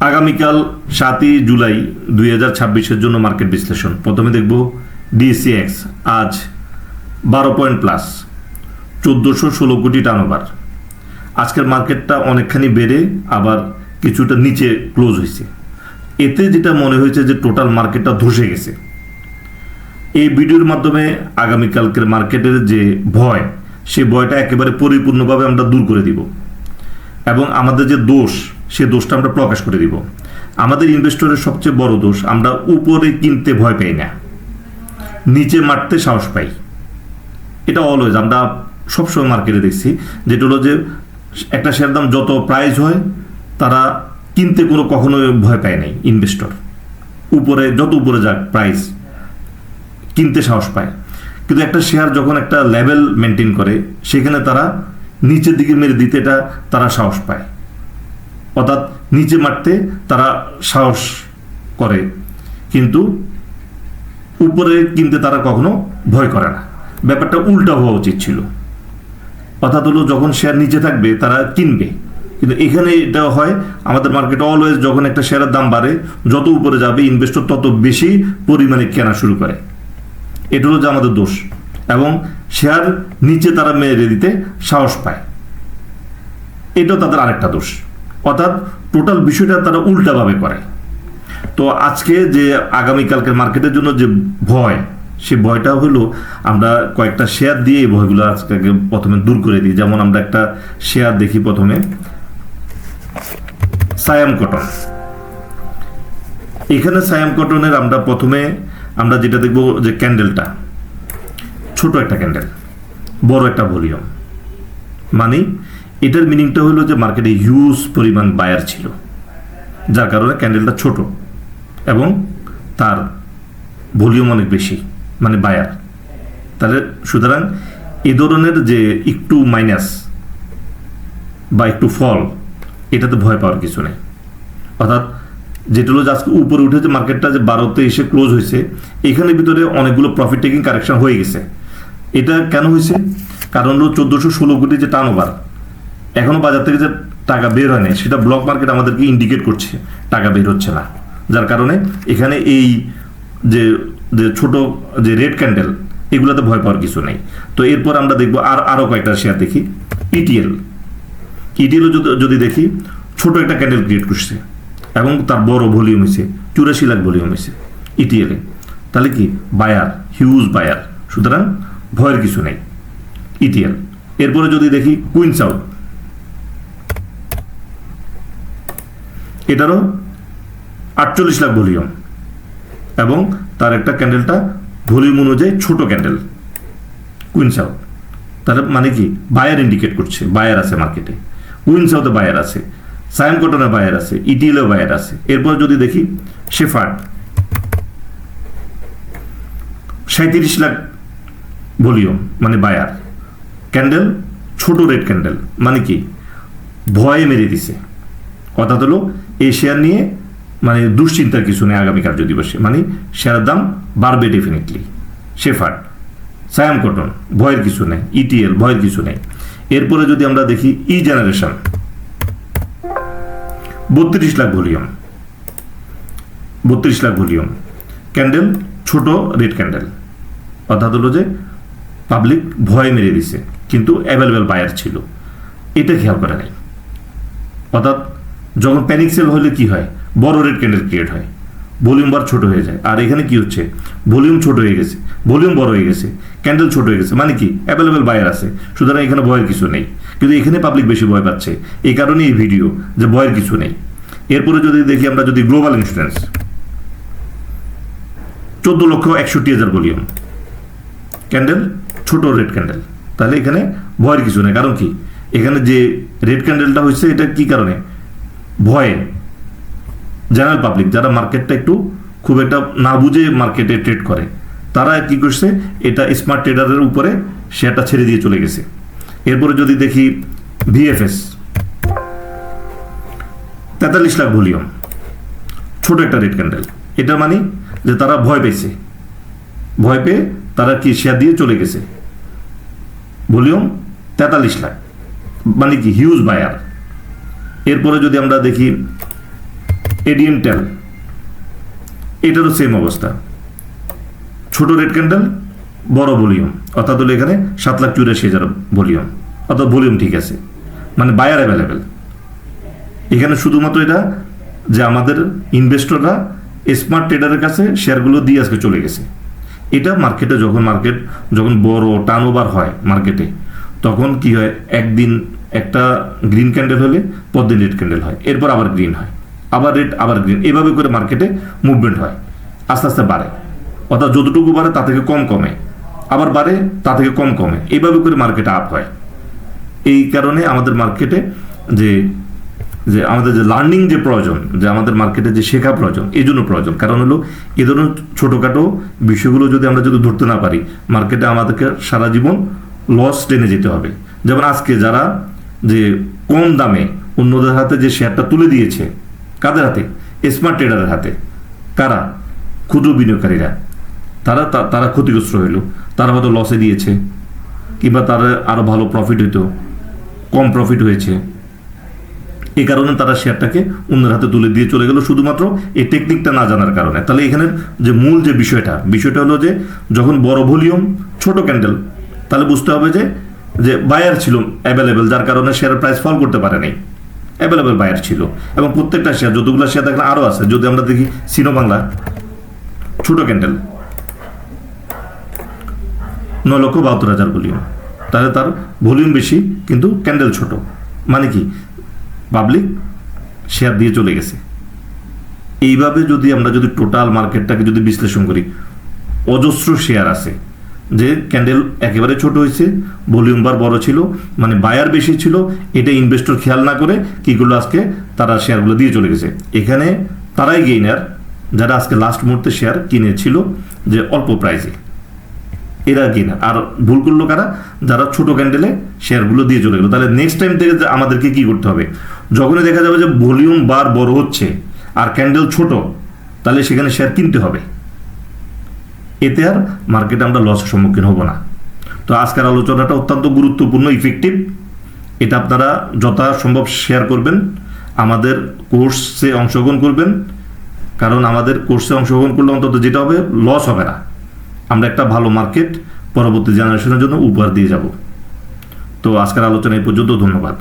আগামীকাল 7ই জুলাই 2026-এর জন্য মার্কেট বিশ্লেষণ। প্রথমে দেখব ডিএসসিএক্স আজ 12 পয়েন্ট প্লাস 1416 কোটি টার্নওভার। আজকের মার্কেটটা অনেকখানি বেড়ে আবার কিছুটা নিচে ক্লোজ হয়েছে। এতে যেটা মনে হয়েছে যে টোটাল মার্কেটটা ধসে গেছে। এই ভিডিওর মাধ্যমে আগামীকালকের মার্কেটের যে ভয়, সেই ভয়টা একেবারে পরিপূর্ণভাবে আমরা দূর করে দিব এবং আমাদের যে দোষ, সে দোষটা আমরা প্রকাশ করে দিব। আমাদের ইনভেস্টরের সবচেয়ে বড় দোষ, আমরা উপরে কিনতে ভয় পাই না, নিচে মারতে সাহস পাই। এটা অলওয়েজ আমরা সবসময় মার্কেটে দেখছি, যেটা হলো যে একটা শেয়ার দাম যত প্রাইস হয় তারা কিনতে কখনো ভয় পায় নাই। ইনভেস্টর উপরে যত উপরে যাক প্রাইস, কিনতে সাহস পায়। কিন্তু একটা শেয়ার যখন একটা লেভেল মেনটেন করে, সেখানে তারা নিচের দিকে মেরে দিতে তারা সাহস পায়, অর্থাৎ নিচে মারতে তারা সাহস করে, কিন্তু উপরে কিনতে তারা কখনো ভয় করে না। ব্যাপারটা উল্টা হওয়া উচিত ছিল। অর্থাৎ হলো যখন শেয়ার নিচে থাকবে তারা কিনবে, কিন্তু এখানে এটা হয় আমাদের মার্কেটে অলওয়েজ, যখন একটা শেয়ারের দাম বাড়ে, যত উপরে যাবে ইনভেস্টর তত বেশি পরিমাণে কেনা শুরু করে। এটা হলো যে আমাদের দোষ, এবং শেয়ার নিচে তারা মেরে দিতে সাহস পায়, এটাও তাদের আরেকটা দোষ। অর্থাৎ টোটাল বিষয়টা তারা উল্টাভাবে করে। তো আজকে যে আগামীকালকের মার্কেটের জন্য যে ভয়, সে ভয়টা হলো আমরা কয়েকটা শেয়ার দিয়ে এই ভয়গুলো আজকে প্রথমে দূর করে দিই। যেমন আমরা একটা শেয়ার দেখি, প্রথমে সায়াম কটন। এখানে সায়াম কটনের আমরা যেটা দেখবো যে ক্যান্ডেলটা ছোট একটা ক্যান্ডেল, বড় একটা ভলিউম। মানে এটার মিনিংটা হলো যে মার্কেটে হিউজ পরিমাণ বায়ার ছিল, যার কারণে ক্যান্ডেলটা ছোট এবং তার ভলিউম অনেক বেশি, মানে বায়ার। তাহলে সুতরাং এ ধরনের যে একটু মাইনাস বা একটু ফল, এটাতে ভয় পাওয়ার কিছু নেই। অর্থাৎ যেটা হলো আজকে উপরে উঠেছে মার্কেটটা, যে 12তে এসে ক্লোজ হয়েছে, এখানে ভিতরে অনেকগুলো প্রফিট টেকিং কারেকশন হয়ে গেছে। এটা কেন হয়েছে? কারণ হলো 1416 কোটি যে টার্নওভার, এখনো বাজার থেকে যে টাকা বের হয় না, সেটা ব্লক মার্কেট আমাদেরকে ইন্ডিকেট করছে টাকা বের হচ্ছে না। যার কারণে এখানে এই যে ছোট যে রেড ক্যান্ডেল, এগুলোতে ভয় পাওয়ার কিছু নেই। তো এরপর আমরা দেখবো আরো কয়েকটা শেয়ার দেখি। ইটিএল যদি দেখি, ছোট একটা ক্যান্ডেল ক্রিয়েট করছে এবং তার বড় ভলিউম হয়েছে, 84 লাখ ভলিউম হয়েছে ইটিএলে। তাহলে কি বায়ার, হিউজ বায়ার, সুতরাং ভয়ের কিছু নেই ইটিএল। এরপরে যদি দেখি কুইন সাউথ, এটারও 48 লাখ ভলিউম এবং তার একটা ক্যান্ডেলটা ভলিউম অনুযায়ী ছোট ক্যান্ডেল কুইন সাউথ। তাহলে মানে কি বায়ার ইন্ডিকেট করছে, বায়ার আছে মার্কেটে। কুইন সাউথে বায়ার আছে, সায়াম কটনে বায়ার আছে, ইটিএলেও বায়ার আছে। এরপর যদি দেখি শেফার্ড, 37 লাখ ভলিউম, মানে বায়ার ক্যান্ডেল, ছোট রেড ক্যান্ডেল, মানে কি ভয়ে মেরে দিছে। অর্থাৎ হলো এই শেয়ার নিয়ে মানে দুশ্চিন্তার কিছু নেই আগামী কার্য দিবসে, মানে শেয়ারের দাম বাড়বে ডেফিনেটলি। শেফার্ড, সায়াম কটন, ভয়ের কিছু নেই। ইটিএল, ভয়ের কিছু নেই। এরপরে যদি আমরা দেখি E generation, 32 lakh volume, 32 lakh volume candle, ছোট রেড ক্যান্ডেল। অর্থাৎ হলো যে পাবলিক ভয় মেরে দিছে, কিন্তু অ্যাভেলেবেল বায়ার ছিল, এটা খেয়াল করে নাই। অর্থাৎ যখন প্যানিক সেল হলে কি হয়, বড় রেড ক্যান্ডেল ক্রিয়েট হয়, ভলিউম বার ছোট হয়ে যায়। আর এখানে কি হচ্ছে, ভলিউম ছোট হয়ে গেছে, ভলিউম বড় হয়ে গেছে, ক্যান্ডেল ছোট হয়ে গেছে, মানে কি অ্যাভেলেবেল বায়ার আছে, সুতরাং এখানে ভয়ের কিছু নেই। কিন্তু এখানে পাবলিক বেশি ভয় পাচ্ছে, এই কারণে এই ভিডিও যে ভয়ের কিছু নেই। এরপরে যদি দেখি আমরা, যদি গ্লোবাল ইন্স্যুরেন্স, 14,61,000 ভলিউম ক্যান্ডেল, ছোট রেড ক্যান্ডেল। তাহলে এখানে ভয়ের কিছু নেই। কারণ কি, এখানে যে রেড ক্যান্ডেলটা হচ্ছে, এটা কি কারণে, ভয়ে জেনারেল পাবলিক, যারা মার্কেটটা একটু খুব একটা না বুঝে মার্কেটে ট্রেড করে, তারা কি করছে, এটা স্মার্ট ট্রেডারের উপরে শেয়ারটা ছেড়ে দিয়ে চলে গেছে। এরপরে যদি দেখি ভিএফএস, 43 লাখ ভলিউম, ছোট একটা রেড ক্যান্ডেল। এটা মানে যে তারা ভয় পেয়েছে, ভয় পেয়ে তারা কি শেয়ার দিয়ে চলে গেছে। ভলিউম 43 লাখ, মানে কি হিউজ বায়ার। এরপরে যদি আমরা দেখি এডিএম টেল, এটারও সেম অবস্থা, ছোট রেড ক্যান্ডেল, বড় ভলিউম, অর্থাৎ হলো এখানে 7,84,000 ভলিউম, অর্থাৎ ভলিউম ঠিক আছে, মানে বায়ার অ্যাভেলেবেল। এখানে শুধুমাত্র এটা যে আমাদের ইনভেস্টররা স্মার্ট ট্রেডারের কাছে শেয়ারগুলো দিয়ে আজকে চলে গেছে। এটা মার্কেটে যখন বড় টার্ন ওভার হয় মার্কেটে, তখন কি হয়, একদিন একটা গ্রিন ক্যান্ডেল হলে পরদিন রেড ক্যান্ডেল হয়, এরপর আবার গ্রিন হয়, আবার রেড, আবার গ্রিন, এভাবে করে মার্কেটে মুভমেন্ট হয়, আস্তে আস্তে বাড়ে, অর্থাৎ যতটুকু বাড়ে তা থেকে কম কমে, আবার বাড়ে তা থেকে কম কমে, এইভাবে করে মার্কেটে আপ হয়। এই কারণে আমাদের মার্কেটে যে যে আমাদের যে লার্নিং যে প্রয়োজন, যে আমাদের মার্কেটে যে শেখা প্রয়োজন, এই জন্য প্রয়োজন। কারণ হলো এ ধরনের ছোটোখাটো বিষয়গুলো যদি আমরা ধরতে না পারি, মার্কেটে আমাদেরকে সারা জীবন লস টেনে যেতে হবে। যেমন আজকে যারা যে কম দামে অন্যদের হাতে যে শেয়ারটা তুলে দিয়েছে, কাদের হাতে? স্মার্ট ট্রেডারের হাতে। কারা? ক্ষুদ্র বিনিয়োগকারীরা। তারা ক্ষতিগ্রস্ত হইল, তারা হয়তো লসে দিয়েছে, কিংবা তারা আরও ভালো প্রফিট হইতো, কম প্রফিট হয়েছে, এই কারণে তারা শেয়ারটাকে অন্যের হাতে তুলে দিয়ে চলে গেল, শুধুমাত্র এই টেকনিকটা না জানার কারণে। তাহলে এখানের যে মূল যে বিষয়টা হলো যে যখন বড় ভলিউম, ছোট ক্যান্ডেল, তাহলে বুঝতে হবে যে বায়ার ছিল অ্যাভেলেবেল, যার কারণে শেয়ারের প্রাইস ফল করতে পারে নাই, অ্যাভেলেবেল বায়ার ছিল। এবং প্রত্যেকটা শেয়ার, যতগুলো শেয়ার দেখেন আরও আছে, যদি আমরা দেখি সিনো বাংলা, ছোট ক্যান্ডেল, 9,72,000 ভলিউম, তাহলে তার ভলিউম বেশি কিন্তু ক্যান্ডেল ছোট, মানে কি পাবলিক শেয়ার দিয়ে চলে গেছে। এইভাবে আমরা যদি টোটাল মার্কেটটাকে বিশ্লেষণ করি, অজস্র শেয়ার আছে যে ক্যান্ডেল একেবারে ছোট হয়েছে, ভলিউম বার বড় ছিল, মানে বায়ার বেশি ছিল, এটা ইনভেস্টর খেয়াল না করে কি করলো, আজকে তারা শেয়ারগুলো দিয়ে চলে গেছে। এখানে তারাই গেইনার, যারা আজকে লাস্ট মুহূর্তে শেয়ার কিনেছিল যে অল্প প্রাইসে, এরা গেইনার। আর ভুল করলো কারা? যারা ছোট ক্যান্ডেলে শেয়ারগুলো দিয়ে চলে গেলো। তাহলে নেক্সট টাইম থেকে আমাদেরকে কি করতে হবে, যখনই দেখা যাবে যে ভলিউম বার বড় হচ্ছে আর ক্যান্ডেল ছোট, তাহলে সেখানে শেয়ার কিনতে হবে, এতে আর মার্কেটে আমরা লসের সম্মুখীন হব না। তো আজকের আলোচনাটা অত্যন্ত গুরুত্বপূর্ণ, ইফেক্টিভ। এটা আপনারা যথাসম্ভব শেয়ার করবেন, আমাদের কোর্সে অংশগ্রহণ করবেন, কারণ আমাদের কোর্সে অংশগ্রহণ করলে অন্তত যেটা হবে, লস হবে না, আমরা একটা ভালো মার্কেট পরবর্তী জেনারেশনের জন্য উপহার দিয়ে যাব। তো আজকের আলোচনা এই পর্যন্ত, ধন্যবাদ।